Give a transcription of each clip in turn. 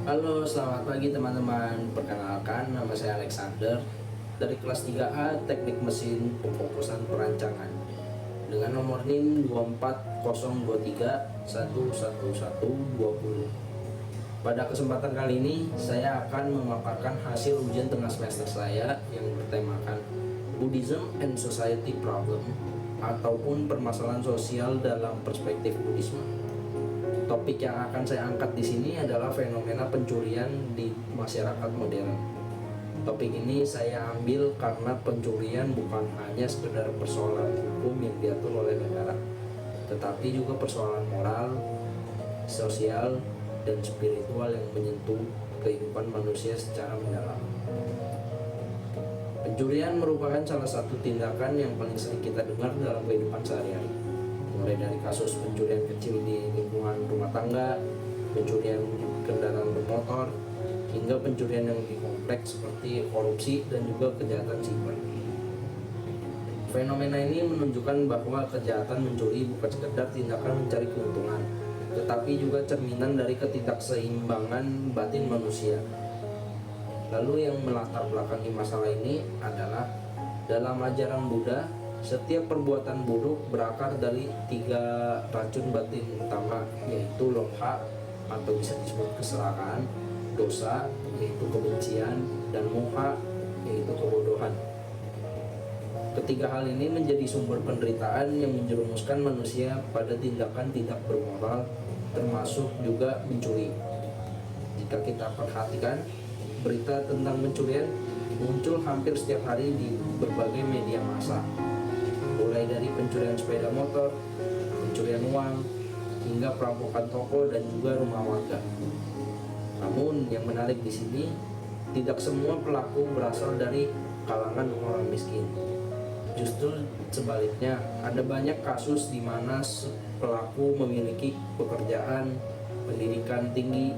Halo, selamat pagi teman-teman. Perkenalkan, nama saya Alexander dari kelas 3A Teknik Mesin Pemfokusan Perancangan dengan nomor NIM 24023111120. Pada kesempatan kali ini, saya akan memaparkan hasil ujian tengah semester saya yang bertemakan Buddhism and Society Problem ataupun permasalahan sosial dalam perspektif Buddhisme. Topik yang akan saya angkat di sini adalah fenomena pencurian di masyarakat modern. Topik ini saya ambil karena pencurian bukan hanya sekedar persoalan hukum yang diatur oleh negara, tetapi juga persoalan moral, sosial, dan spiritual yang menyentuh kehidupan manusia secara mendalam. Pencurian merupakan salah satu tindakan yang paling sering kita dengar dalam kehidupan sehari-hari, mulai dari kasus pencurian kecil di lingkungan rumah tangga, pencurian kendaraan bermotor, hingga pencurian yang lebih kompleks seperti korupsi dan juga kejahatan siber. Fenomena ini menunjukkan bahwa kejahatan mencuri bukan sekedar tindakan mencari keuntungan, tetapi juga cerminan dari ketidakseimbangan batin manusia. Lalu yang melatar belakangi masalah ini adalah dalam ajaran Buddha, setiap perbuatan buruk berakar dari 3 racun batin utama, yaitu lobha atau bisa disebut keserakahan, dosa yaitu kebencian, dan moha yaitu kebodohan. Ketiga hal ini menjadi sumber penderitaan yang menjerumuskan manusia pada tindakan tidak bermoral, termasuk juga mencuri. Jika kita perhatikan, berita tentang pencurian muncul hampir setiap hari di berbagai media massa, mulai dari pencurian sepeda motor, pencurian uang, hingga perampokan toko dan juga rumah warga. Namun yang menarik di sini, tidak semua pelaku berasal dari kalangan orang miskin. Justru sebaliknya, ada banyak kasus di mana pelaku memiliki pekerjaan, pendidikan tinggi,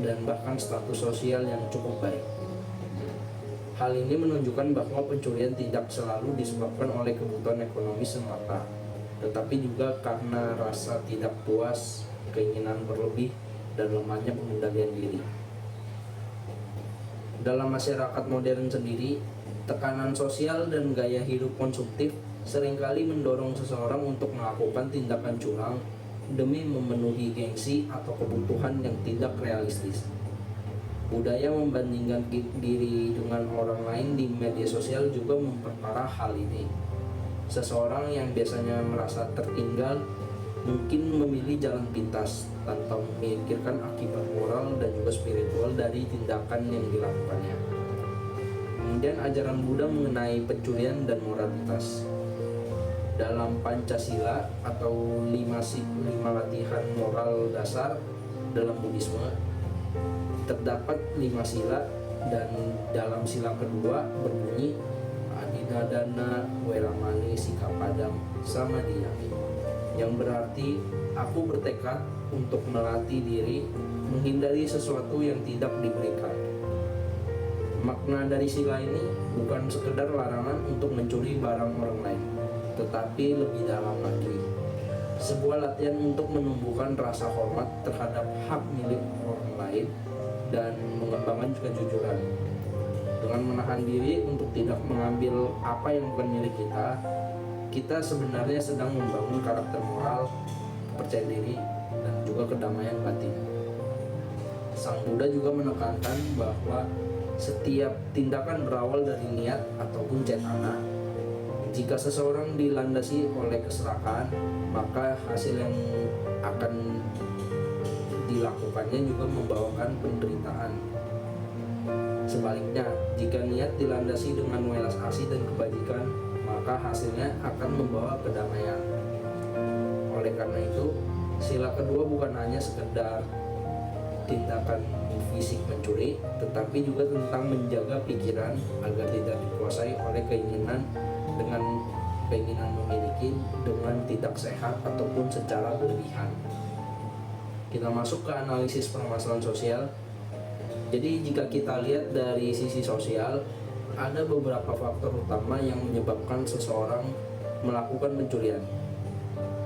dan bahkan status sosial yang cukup baik. Hal ini menunjukkan bahwa pencurian tidak selalu disebabkan oleh kebutuhan ekonomi semata, tetapi juga karena rasa tidak puas, keinginan berlebih, dan lemahnya pengendalian diri. Dalam masyarakat modern sendiri, tekanan sosial dan gaya hidup konsumtif seringkali mendorong seseorang untuk melakukan tindakan curang demi memenuhi gengsi atau kebutuhan yang tidak realistis. Budaya membandingkan diri dengan orang lain di media sosial juga memperparah hal ini. Seseorang yang biasanya merasa tertinggal mungkin memilih jalan pintas tanpa memikirkan akibat moral dan juga spiritual dari tindakan yang dilakukannya. Kemudian ajaran Buddha mengenai pencurian dan moralitas. Dalam Pancasila atau 5 latihan moral dasar dalam Buddhisme, terdapat 5 sila, dan dalam sila kedua berbunyi adinadana weramani sikapadam samadiyami, yang berarti aku bertekad untuk melatih diri menghindari sesuatu yang tidak diberikan. Makna dari sila ini bukan sekedar larangan untuk mencuri barang orang lain, tetapi lebih dalam lagi, sebuah latihan untuk menumbuhkan rasa hormat terhadap hak milik orang lain dan mengembangkan kejujuran. Dengan menahan diri untuk tidak mengambil apa yang bukan milik kita, kita sebenarnya sedang membangun karakter moral, percaya diri, dan juga kedamaian batin. Sang Buddha juga menekankan bahwa setiap tindakan berawal dari niat ataupun cetana. Jika seseorang dilandasi oleh keserakahan, maka hasil yang akan dilakukannya juga membawakan penderitaan. Sebaliknya, jika niat dilandasi dengan welas asih dan kebajikan, maka hasilnya akan membawa kedamaian. Oleh karena itu, sila kedua bukan hanya sekedar tindakan fisik mencuri, tetapi juga tentang menjaga pikiran agar tidak dikuasai oleh keinginan memiliki dengan tidak sehat ataupun secara berlebihan. Kita masuk ke analisis permasalahan sosial. Jadi jika kita lihat dari sisi sosial, ada beberapa faktor utama yang menyebabkan seseorang melakukan pencurian,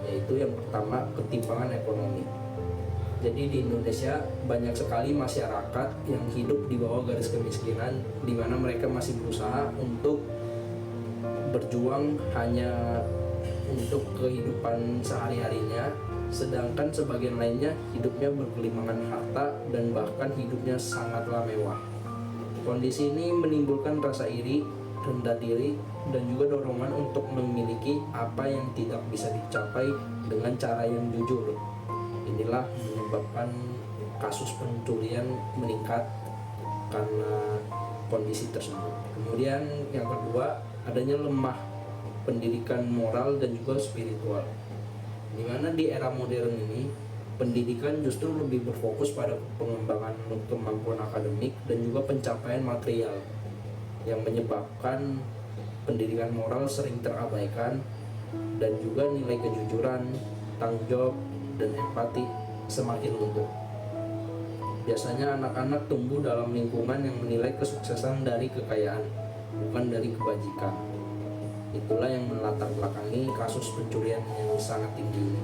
yaitu yang pertama, ketimpangan ekonomi. Jadi di Indonesia banyak sekali masyarakat yang hidup di bawah garis kemiskinan, di mana mereka masih berusaha untuk berjuang hanya untuk kehidupan sehari-harinya, sedangkan sebagian lainnya hidupnya bergelimangan harta dan bahkan hidupnya sangatlah mewah. Kondisi ini menimbulkan rasa iri, rendah diri, dan juga dorongan untuk memiliki apa yang tidak bisa dicapai dengan cara yang jujur. Inilah menyebabkan kasus pencurian meningkat karena kondisi tersebut. Kemudian yang kedua, adanya lemah pendidikan moral dan juga spiritual. Di mana di era modern ini, pendidikan justru lebih berfokus pada pengembangan kemampuan akademik dan juga pencapaian material, yang menyebabkan pendidikan moral sering terabaikan dan juga nilai kejujuran, tanggung jawab, dan empati semakin luntur. Biasanya anak-anak tumbuh dalam lingkungan yang menilai kesuksesan dari kekayaan, bukan dari kebajikan. Itulah yang melatar belakangi kasus pencurian yang sangat tinggi ini.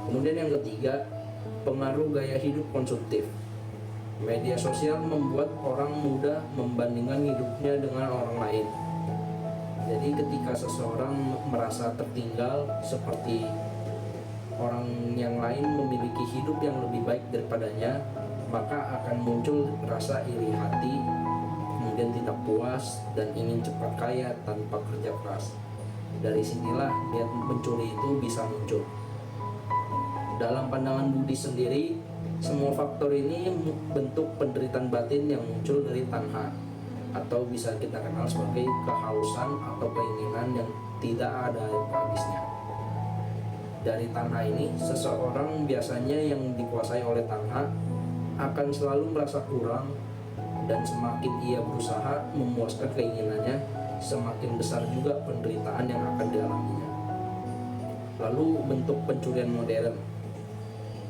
Kemudian yang ketiga, pengaruh gaya hidup konsumtif. Media sosial membuat orang mudah membandingkan hidupnya dengan orang lain. Jadi ketika seseorang merasa tertinggal seperti orang yang lain memiliki hidup yang lebih baik daripadanya, maka akan muncul rasa iri hati, kemudian tidak puas dan ingin cepat kaya tanpa kerja keras. Dari sinilah niat mencuri itu bisa muncul. Dalam pandangan Buddhis sendiri, semua faktor ini bentuk penderitaan batin yang muncul dari tanha, atau bisa kita kenal sebagai kehausan atau keinginan yang tidak ada habisnya. Dari tanha ini, seseorang biasanya yang dikuasai oleh tanha akan selalu merasa kurang, dan semakin ia berusaha memuaskan keinginannya, semakin besar juga penderitaan yang akan dialaminya. Lalu bentuk pencurian modern,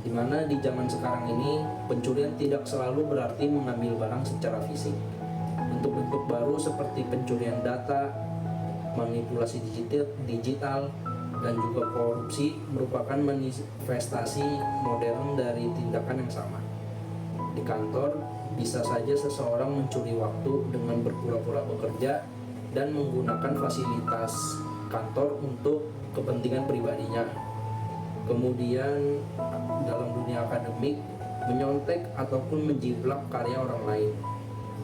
di mana di zaman sekarang ini pencurian tidak selalu berarti mengambil barang secara fisik. Bentuk-bentuk baru seperti pencurian data, manipulasi digital, dan juga korupsi merupakan manifestasi modern dari tindakan yang sama. Di kantor, bisa saja seseorang mencuri waktu dengan berpura-pura bekerja dan menggunakan fasilitas kantor untuk kepentingan pribadinya. Kemudian dalam dunia akademik, menyontek ataupun menjiplak karya orang lain,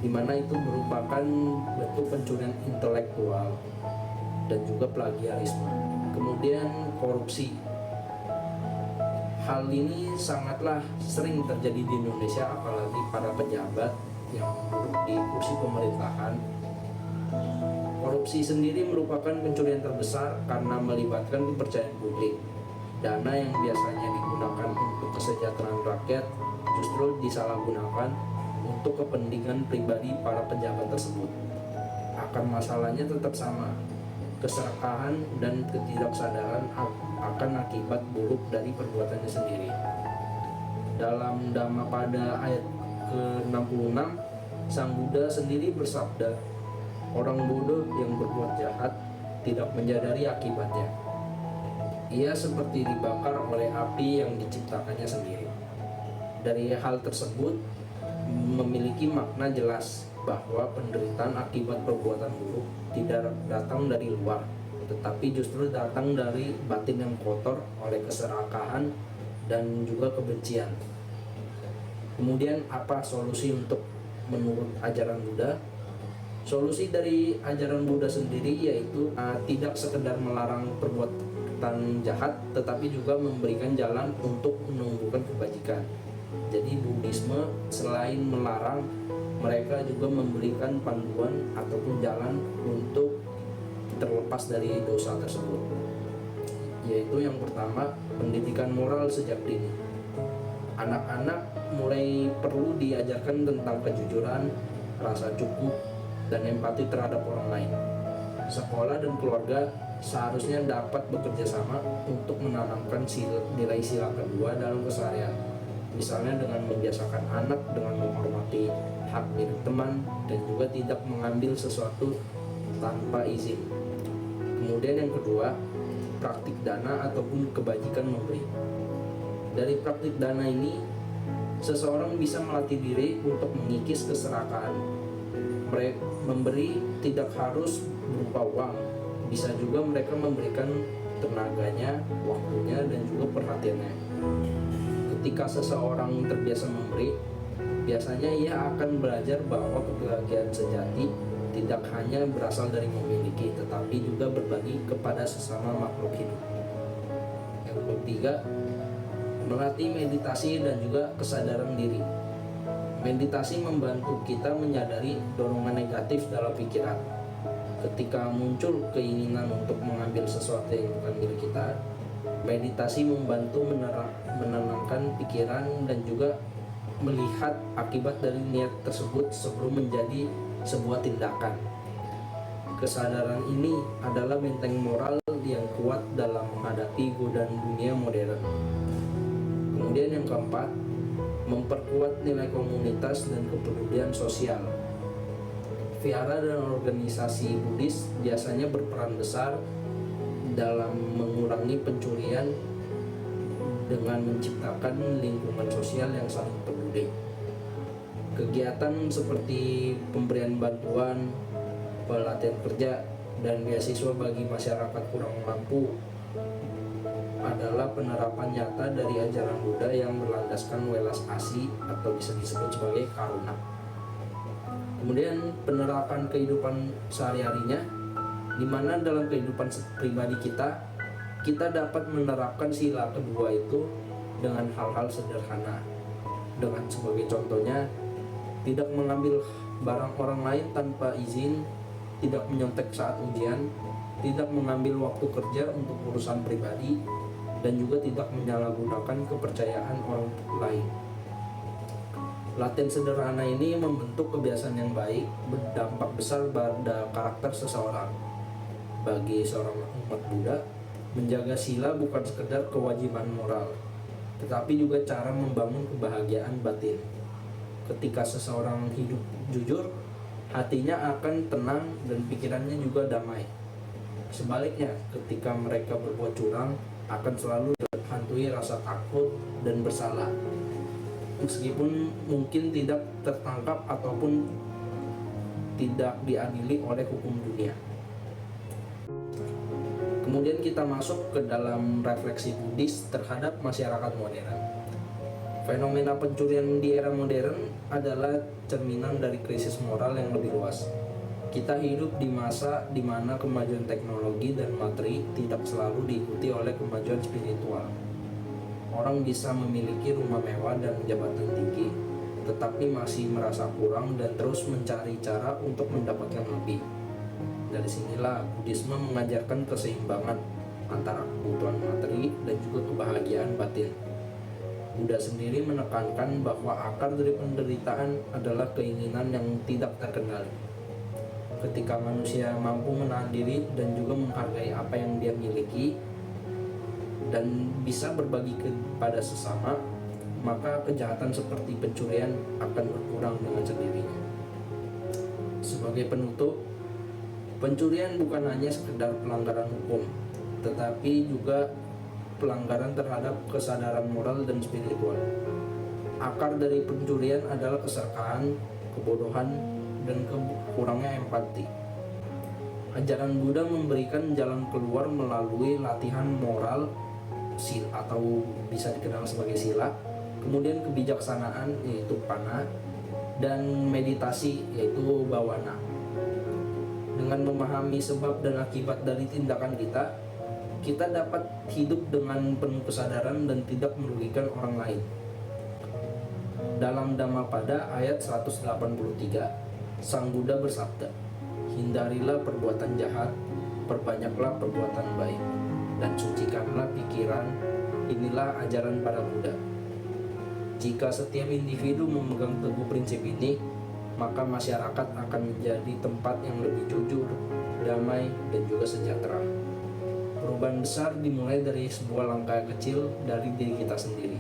di mana itu merupakan bentuk pencurian intelektual dan juga plagiarisme. Kemudian korupsi. Hal ini sangatlah sering terjadi di Indonesia, apalagi para pejabat yang duduk di kursi pemerintahan. Korupsi sendiri merupakan pencurian terbesar karena melibatkan kepercayaan publik. Dana yang biasanya digunakan untuk kesejahteraan rakyat justru disalahgunakan untuk kepentingan pribadi para pejabat tersebut. Akar masalahnya tetap sama, keserakahan dan ketidaksadaran akan akibat buruk dari perbuatannya sendiri. Dalam Dhammapada ayat ke-66, Sang Buddha sendiri bersabda, orang bodoh yang berbuat jahat tidak menyadari akibatnya. Ia seperti dibakar oleh api yang diciptakannya sendiri. Dari hal tersebut memiliki makna jelas bahwa penderitaan akibat perbuatan buruk tidak datang dari luar, tetapi justru datang dari batin yang kotor oleh keserakahan dan juga kebencian. Kemudian apa solusi untuk menurut ajaran Buddha? Solusi dari ajaran Buddha sendiri yaitu tidak sekedar melarang perbuatan jahat, tetapi juga memberikan jalan untuk menumbuhkan kebajikan. Jadi Buddhisme selain melarang, mereka juga memberikan panduan ataupun jalan untuk terlepas dari dosa tersebut. Yaitu yang pertama, pendidikan moral sejak dini. Anak-anak mulai perlu diajarkan tentang kejujuran, rasa cukup, dan empati terhadap orang lain. Sekolah dan keluarga seharusnya dapat bekerja sama untuk menanamkan nilai sila kedua dalam keseharian. Misalnya dengan membiasakan anak dengan menghormati hak milik teman dan juga tidak mengambil sesuatu tanpa izin. Kemudian yang kedua, praktik dana ataupun kebajikan memberi. Dari praktik dana ini Seseorang bisa melatih diri untuk mengikis keserakahan. Mereka memberi tidak harus berupa uang, bisa juga mereka memberikan tenaganya, waktunya, dan juga perhatiannya. Ketika seseorang terbiasa memberi, biasanya ia akan belajar bahwa kebahagiaan sejati tidak hanya berasal dari memiliki, tetapi juga berbagi kepada sesama makhluk hidup. Yang ketiga, melatih meditasi dan juga kesadaran diri. Meditasi membantu kita menyadari dorongan negatif dalam pikiran. Ketika muncul keinginan untuk mengambil sesuatu yang bukan milik kita, meditasi membantu menenangkan pikiran dan juga melihat akibat dari niat tersebut sebelum menjadi sebuah tindakan. Kesadaran ini adalah benteng moral yang kuat dalam menghadapi godaan dunia modern. Kemudian yang keempat, memperkuat nilai komunitas dan kepedulian sosial. Vihara dan organisasi Buddhis biasanya berperan besar dalam mengurangi pencurian dengan menciptakan lingkungan sosial yang saling peduli. Kegiatan seperti pemberian bantuan, pelatihan kerja, dan beasiswa bagi masyarakat kurang mampu adalah penerapan nyata dari ajaran Buddha yang berlandaskan welas asih atau bisa disebut sebagai karuna. Kemudian penerapan kehidupan sehari-harinya, di mana dalam kehidupan pribadi kita dapat menerapkan sila kedua itu dengan hal-hal sederhana. Dengan sebagai contohnya, tidak mengambil barang orang lain tanpa izin, tidak menyontek saat ujian, tidak mengambil waktu kerja untuk urusan pribadi, dan juga tidak menyalahgunakan kepercayaan orang lain. Latihan sederhana ini membentuk kebiasaan yang baik, berdampak besar pada karakter seseorang. Bagi seorang umat Buddha, menjaga sila bukan sekedar kewajiban moral, tetapi juga cara membangun kebahagiaan batin. Ketika seseorang hidup jujur, hatinya akan tenang dan pikirannya juga damai. Sebaliknya, ketika mereka berbuat curang, akan selalu dihantui rasa takut dan bersalah, meskipun mungkin tidak tertangkap ataupun tidak diadili oleh hukum dunia. Kemudian kita masuk ke dalam refleksi Buddhis terhadap masyarakat modern. Fenomena pencurian di era modern adalah cerminan dari krisis moral yang lebih luas. Kita hidup di masa di mana kemajuan teknologi dan materi tidak selalu diikuti oleh kemajuan spiritual. Orang bisa memiliki rumah mewah dan jabatan tinggi, tetapi masih merasa kurang dan terus mencari cara untuk mendapatkan lebih. Dari sinilah Buddhisme mengajarkan keseimbangan antara kebutuhan materi dan juga kebahagiaan batin. Buddha sendiri menekankan bahwa akar dari penderitaan adalah keinginan yang tidak terkendali. Ketika manusia mampu menahan diri dan juga menghargai apa yang dia miliki dan bisa berbagi kepada sesama, maka kejahatan seperti pencurian akan berkurang dengan sendirinya. Sebagai penutup, pencurian bukan hanya sekedar pelanggaran hukum, tetapi juga pelanggaran terhadap kesadaran moral dan spiritual. Akar dari pencurian adalah keserakahan, kebodohan, dan kurangnya empati. Ajaran Buddha memberikan jalan keluar melalui latihan moral atau bisa dikenal sebagai sila, kemudian kebijaksanaan yaitu pana, dan meditasi yaitu bawana. Dengan memahami sebab dan akibat dari tindakan kita dapat hidup dengan penuh kesadaran dan tidak merugikan orang lain. Dalam Dhammapada ayat 183, Sang Buddha bersabda, "Hindarilah perbuatan jahat, perbanyaklah perbuatan baik, dan sucikanlah pikiran. Inilah ajaran para Buddha." Jika setiap individu memegang teguh prinsip ini, maka masyarakat akan menjadi tempat yang lebih jujur, damai, dan juga sejahtera. Perubahan besar dimulai dari sebuah langkah kecil dari diri kita sendiri.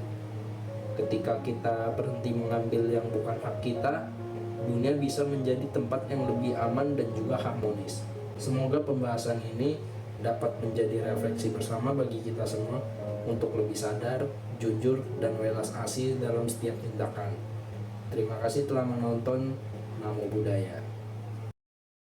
Ketika kita berhenti mengambil yang bukan hak kita, dunia bisa menjadi tempat yang lebih aman dan juga harmonis. Semoga pembahasan ini dapat menjadi refleksi bersama bagi kita semua untuk lebih sadar, jujur, dan welas asih dalam setiap tindakan. Terima kasih telah menonton. Namo Buddhaya.